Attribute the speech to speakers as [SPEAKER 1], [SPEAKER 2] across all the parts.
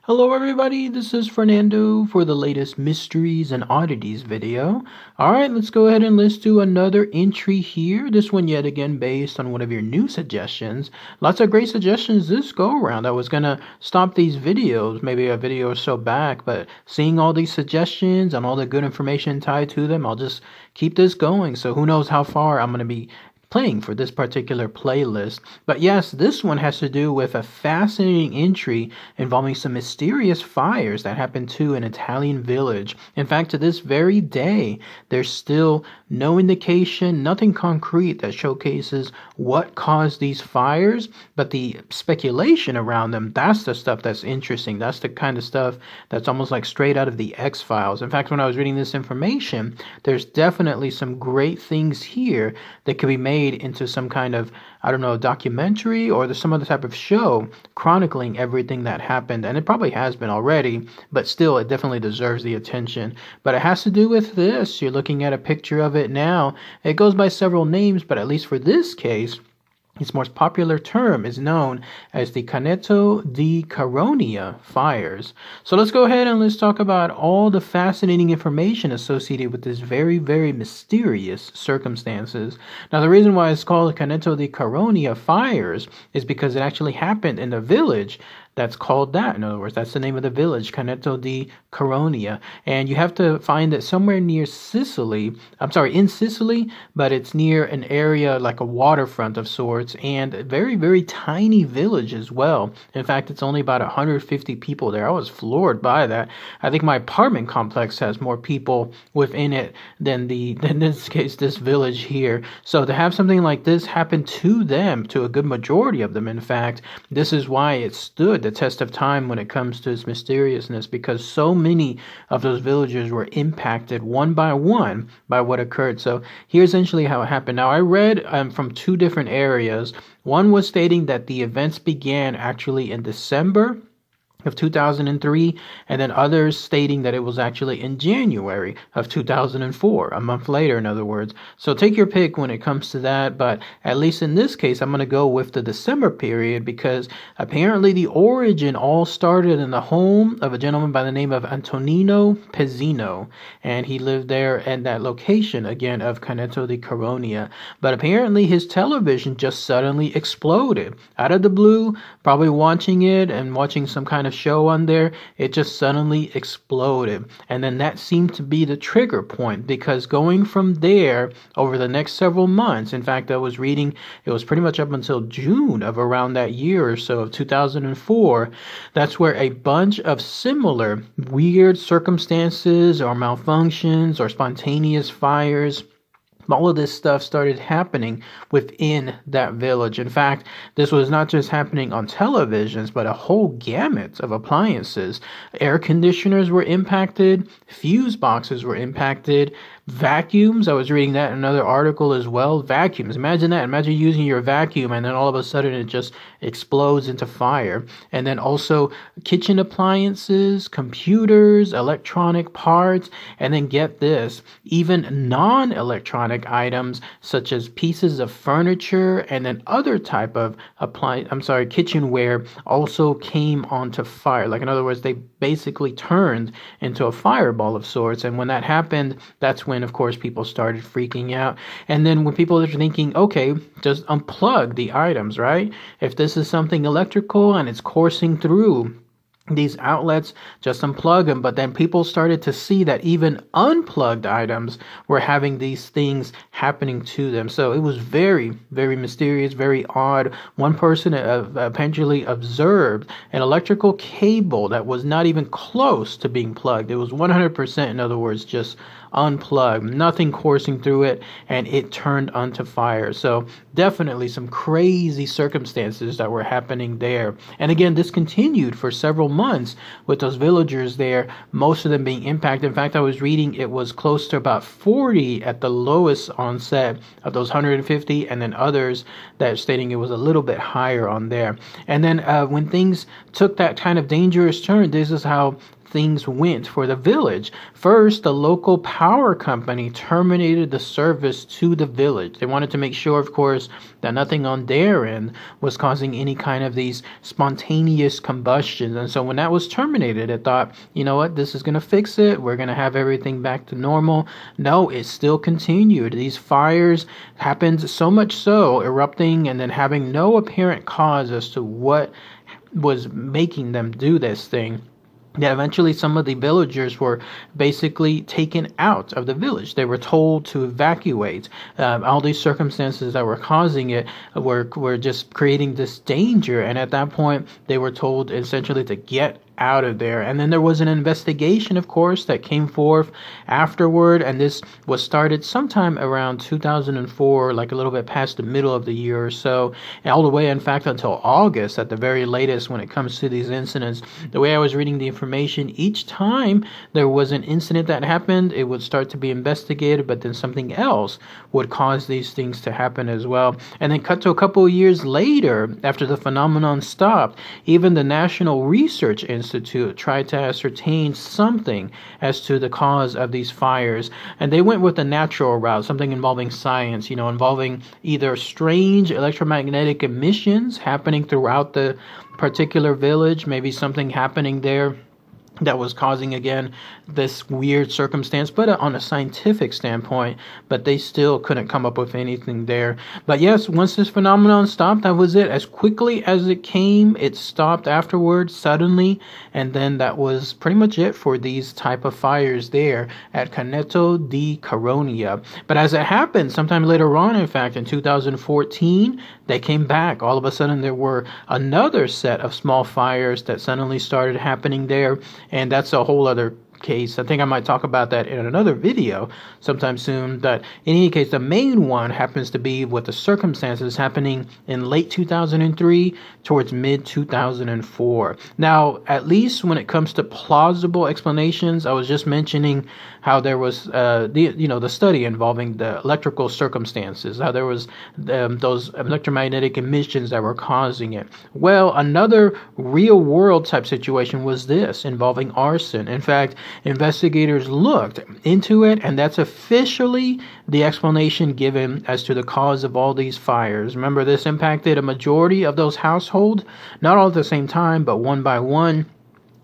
[SPEAKER 1] Hello everybody, this is Fernando for the latest Mysteries and Oddities video. Alright, let's go ahead and let's do another entry here. This one yet again based on one of your new suggestions. Lots of great suggestions this go around. I was gonna stop these videos, maybe a video or so back, but seeing all these suggestions and all the good information tied to them, I'll just keep this going. So who knows how far I'm gonna be playing for this particular playlist. But yes, this one has to do with a fascinating entry involving some mysterious fires that happened to an Italian village. In fact, to this very day, there's still no indication, nothing concrete that showcases what caused these fires, but the speculation around them, that's the stuff that's interesting. That's the kind of stuff that's almost like straight out of the X-Files. In fact, when I was reading this information, there's definitely some great things here that could be made into some kind of, I don't know, documentary or some other type of show chronicling everything that happened. And it probably has been already, but still, it definitely deserves the attention. But it has to do with this. You're looking at a picture of it now. It goes by several names, but at least for this case, its most popular term is known as the Canneto di Caronia Fires. So let's go ahead and let's talk about all the fascinating information associated with this very, very mysterious circumstances. Now, the reason why it's called Canneto di Caronia Fires is because it actually happened in a village that's called that. In other words, that's the name of the village, Canneto di Caronia. And you have to find it somewhere near Sicily. I'm sorry, in Sicily, but it's near an area like a waterfront of sorts and a very, very tiny village as well. In fact, it's only about 150 people there. I was floored by that. I think my apartment complex has more people within it than in this case, this village here. So to have something like this happen to them, to a good majority of them, in fact, this is why it stood the test of time when it comes to its mysteriousness, because so many of those villagers were impacted one by what occurred. So here's essentially how it happened. Now, I read from two different areas. One was stating that the events began actually in December of 2003, and then others stating that it was actually in January of 2004, a month later, in other words. So take your pick when it comes to that, but at least in this case, I'm going to go with the December period because apparently the origin all started in the home of a gentleman by the name of Antonino Pezzino, and he lived there at that location, again, of Canneto di Caronia. But apparently his television just suddenly exploded. Out of the blue, probably watching it and watching some kind of show on there, it just suddenly exploded. And then that seemed to be the trigger point, because going from there over the next several months, in fact, I was reading, it was pretty much up until June of around that year or so of 2004, that's where a bunch of similar weird circumstances or malfunctions or spontaneous fires, all of this stuff started happening within that village. In fact, this was not just happening on televisions, but a whole gamut of appliances. Air conditioners were impacted, fuse boxes were impacted, vacuums. I was reading that in another article as well. Vacuums. Imagine that. Imagine using your vacuum and then all of a sudden it just explodes into fire. And then also kitchen appliances, computers, electronic parts, and then get this, even non-electronic items such as pieces of furniture and then other type of kitchenware also came onto fire. Like, in other words, they basically turned into a fireball of sorts. And when that happened, that's when, of course, people started freaking out. And then when people are thinking, okay, just unplug the items, right? If this is something electrical and it's coursing through these outlets, just unplug them. But then people started to see that even unplugged items were having these things happening to them. So it was very, very mysterious, very odd. One person apparently observed an electrical cable that was not even close to being plugged. It was 100%, in other words, just unplugged, nothing coursing through it, and it turned onto fire. So definitely some crazy circumstances that were happening there. And again, this continued for several months with those villagers there, most of them being impacted. In fact, I was reading it was close to about 40 at the lowest onset of those 150, and then others that stating it was a little bit higher on there. And then when things took that kind of dangerous turn, this is how things went for the village. First, the local power company terminated the service to the village. They wanted to make sure, of course, that nothing on their end was causing any kind of these spontaneous combustions. And so when that was terminated, it thought, you know what, this is going to fix it. We're going to have everything back to normal. No, it still continued. These fires happened, so much so, erupting and then having no apparent cause as to what was making them do this thing. Yeah, eventually some of the villagers were basically taken out of the village. They were told to evacuate. All these circumstances that were causing it were just creating this danger. And at that point, they were told essentially to get out of there. And then there was an investigation, of course, that came forth afterward. And this was started sometime around 2004, like a little bit past the middle of the year or so, and all the way, in fact, until August at the very latest when it comes to these incidents. The way I was reading the information, each time there was an incident that happened, it would start to be investigated, but then something else would cause these things to happen as well. And then cut to a couple of years later, after the phenomenon stopped, even the National Research Institute tried to ascertain something as to the cause of these fires. And they went with the natural route, something involving science, involving either strange electromagnetic emissions happening throughout the particular village, maybe something happening there that was causing, again, this weird circumstance, but on a scientific standpoint, but they still couldn't come up with anything there. But yes, once this phenomenon stopped, that was it. As quickly as it came, it stopped afterwards, suddenly, and then that was pretty much it for these type of fires there at Canneto di Caronia. But as it happened, sometime later on, in fact, in 2014, they came back. All of a sudden, there were another set of small fires that suddenly started happening there. And that's a whole other case. I think I might talk about that in another video sometime soon. But in any case, the main one happens to be with the circumstances happening in late 2003 towards mid 2004. Now, at least when it comes to plausible explanations, I was just mentioning how there was the study involving the electrical circumstances, how there was those electromagnetic emissions that were causing it. Well, another real world type situation was this involving arson. In fact, investigators looked into it, and that's officially the explanation given as to the cause of all these fires. Remember, this impacted a majority of those households, not all at the same time, but one by one.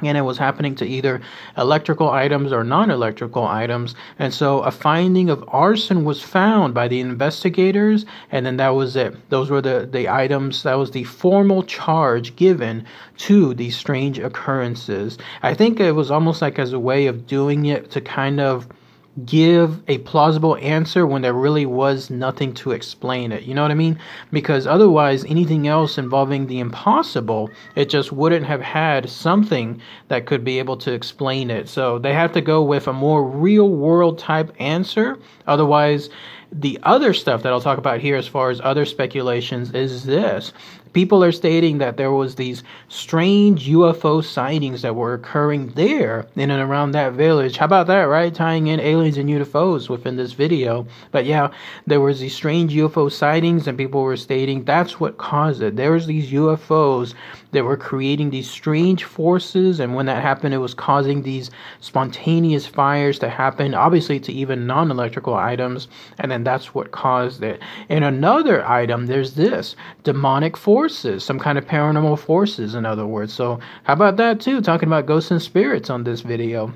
[SPEAKER 1] And it was happening to either electrical items or non-electrical items. And so a finding of arson was found by the investigators, and then that was it. Those were the items, that was the formal charge given to these strange occurrences. I think it was almost like as a way of doing it to kind of give a plausible answer when there really was nothing to explain it. You know what I mean? Because otherwise, anything else involving the impossible, it just wouldn't have had something that could be able to explain it. So they have to go with a more real world type answer. Otherwise, the other stuff that I'll talk about here as far as other speculations is this. People are stating that there was these strange UFO sightings that were occurring there in and around that village. How about that, right? Tying in aliens and UFOs within this video. But yeah, there was these strange UFO sightings, and people were stating that's what caused it. There was these UFOs that were creating these strange forces, and when that happened, it was causing these spontaneous fires to happen, obviously to even non-electrical items, and then that's what caused it. And another item, there's this demonic forces, some kind of paranormal forces, in other words. So how about that too? Talking about ghosts and spirits on this video.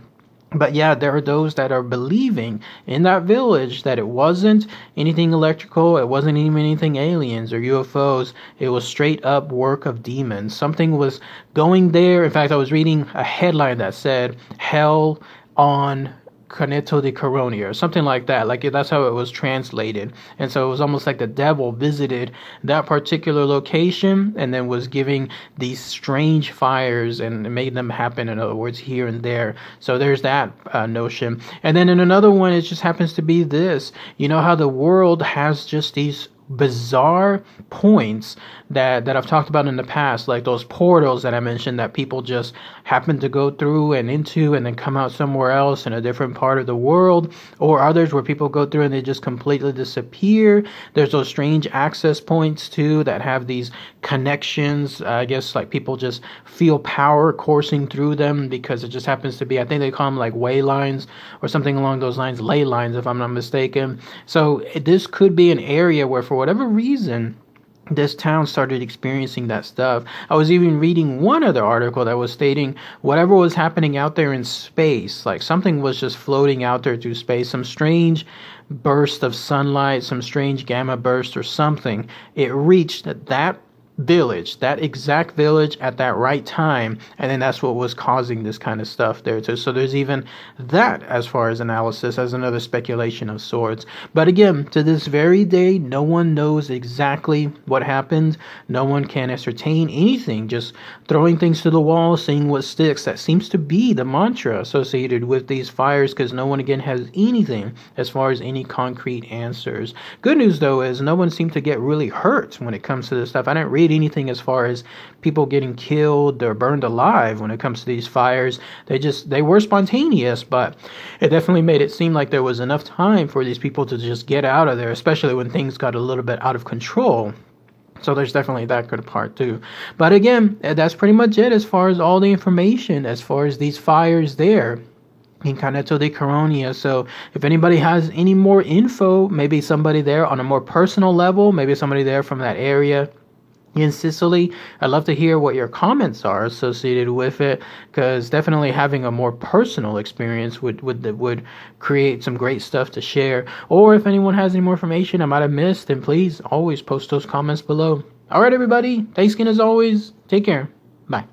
[SPEAKER 1] But yeah, there are those that are believing in that village that it wasn't anything electrical, it wasn't even anything aliens or UFOs. It was straight up work of demons. Something was going there. In fact, I was reading a headline that said, "Hell on Canneto di Caronia," or something like that. Like, that's how it was translated. And so it was almost like the devil visited that particular location and then was giving these strange fires and made them happen, in other words, here and there. So there's that notion. And then in another one, it just happens to be this. You know how the world has just these bizarre points that I've talked about in the past, like those portals that I mentioned that people just happen to go through and into and then come out somewhere else in a different part of the world, or others where people go through and they just completely disappear. There's those strange access points too that have these connections. I guess like people just feel power coursing through them because it just happens to be, I think they call them like way lines or something along those lines, ley lines if I'm not mistaken. So this could be an area where for whatever reason this town started experiencing that stuff. I was even reading one other article that was stating whatever was happening out there in space, like something was just floating out there through space, some strange burst of sunlight, some strange gamma burst or something. It reached that village, that exact village at that right time, and then that's what was causing this kind of stuff there too. So there's even that as far as analysis, as another speculation of sorts. But again, to this very day, no one knows exactly what happened. No one can ascertain anything, just throwing things to the wall, seeing what sticks. That seems to be the mantra associated with these fires, because no one again has anything as far as any concrete answers. Good news though is no one seemed to get really hurt when it comes to this stuff. I didn't read anything as far as people getting killed or burned alive when it comes to these fires. They were spontaneous, but it definitely made it seem like there was enough time for these people to just get out of there, especially when things got a little bit out of control. So there's definitely that good part too. But again, that's pretty much it as far as all the information as far as these fires there in Canneto di Caronia. So if anybody has any more info, maybe somebody there on a more personal level, maybe somebody there from that area in Sicily, I'd love to hear what your comments are associated with it, because definitely having a more personal experience would create some great stuff to share. Or if anyone has any more information I might have missed, then please always post those comments below. All right, everybody, thanks again as always. Take care. Bye.